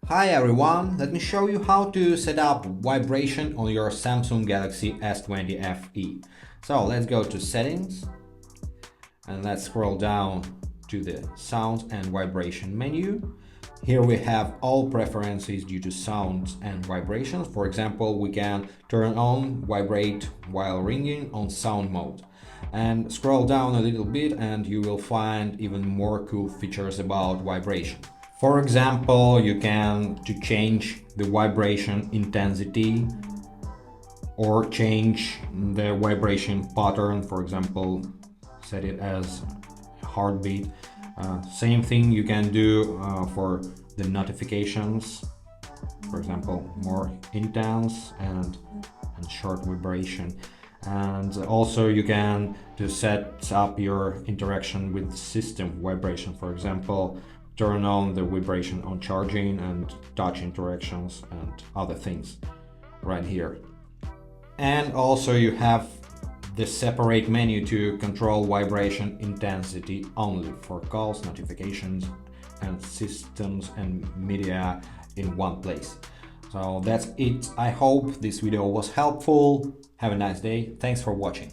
Hi everyone, let me show you how to set up vibration on your Samsung Galaxy S20 FE. So let's go to settings and let's scroll down to the sound and vibration menu. Here we have all preferences due to sounds and vibrations. For example, we can turn on vibrate while ringing on sound mode. And scroll down a little bit and you will find even more cool features about vibration. For example, you can change the vibration intensity or change the vibration pattern. For example, set it as heartbeat. Same thing you can do for the notifications. For example, more intense and short vibration. And also you can set up your interaction with the system vibration. For example, turn on the vibration on charging and touch interactions and other things right here. And also you have the separate menu to control vibration intensity only for calls, notifications and systems and media in one place. So that's it. I hope this video was helpful. Have a nice day. Thanks for watching.